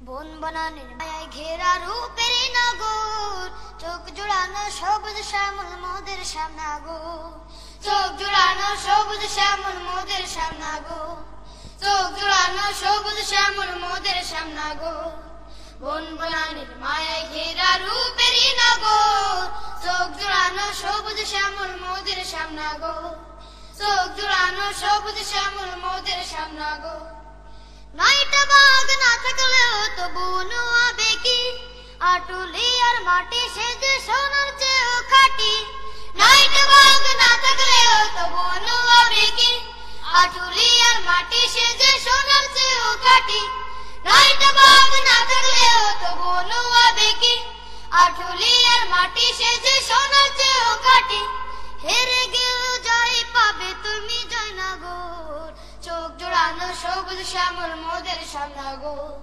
বন বনানির মায়ায় ঘেরা রূপেরই নগর, চোখ জোড়ানো সবুজ শ্যামল মোদের সামনাগর, চোখ জোড়ানো সবুজ শ্যামল মোদের সামনাগর, চোখ জোড়ানো সবুজ শ্যামল মোদের সামনাগর। বন বনানির মায়ায় ঘেরা রূপেরই নগর, চোখ জোড়ানো সবুজ শ্যামল মোদের সামনাগর, চোখ জোড়ানো সবুজ শ্যামল মোদের সামনাগর। নয়টা বাঘ না থাকলেও তবু নোয়াবে কি, আটুলি আর মাটি সে যে সোনার চেয়েও খাঁটি। নয়টা বাঘ না থাকলেও তবু নোয়াবে কি, আটুলি আর মাটি সে যে সোনার চেয়েও খাঁটি। নয়টা বাঘ না থাকলেও তবু নোয়াবে কি, আটুলি আর মাটি সে যে সোনার চেয়েও খাঁটি। হেরে গেলেও জয় পাবে তুমি জয়নগর, চোখ জোড়ানো সবুজ শ্যামল মোদের সামনাগর,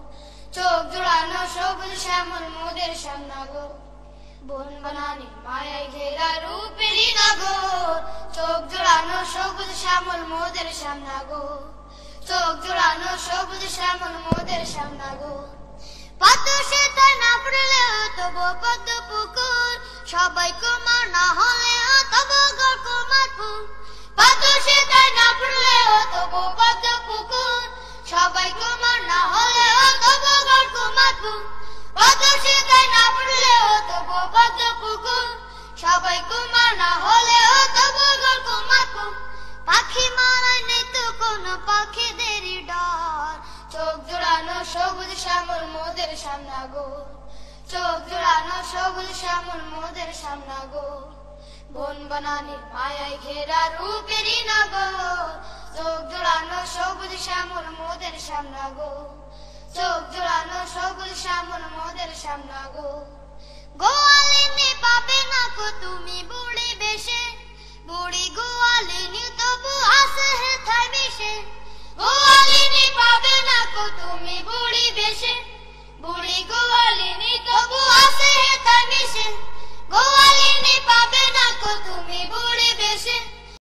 চোখ জোড়ানো সবুজ শ্যামল মোদের সামনাগর। বন বনানির মায়ায় ঘেরা রূপেরই নগর, চোখ জোড়ানো সবুজ শ্যামল মোদের সামনাগর, চোখ জোড়ানো সবুজ শ্যামল মোদের সামনাগর। পদ্ম সে তার না পড়লেও তবু পদ্ম পুকুর, সবাই কুমার না হলেও তবু গড় কুমারপুর। পদ্ম সে তার না পড়লেও তবু পদ্ম পুকুর, সবাই কুমার না হলেও তবু গড় কুমারপুর। পদ্ম সে তার না পড়লেও তবু পদ্ম পুকুর, সবাই কুমার না হলেও তবু গড় কুমারপুর। পাখি মারায় নেই তো কোনো পাখিদেরই ডর, চোখ জোড়ানো সবুজ শ্যামল মোদের সামনাগর, চোখ জোড়ানো সবুজ শ্যামল মোদের সামনাগর। বন বনানির মায়ায় ঘেরা রূপেরই নগর, চোখ জোড়ানো সবুজ শ্যামল মোদের সামনাগর, চোখ জোড়ানো সবুজ শ্যামল মোদের সামনাগর।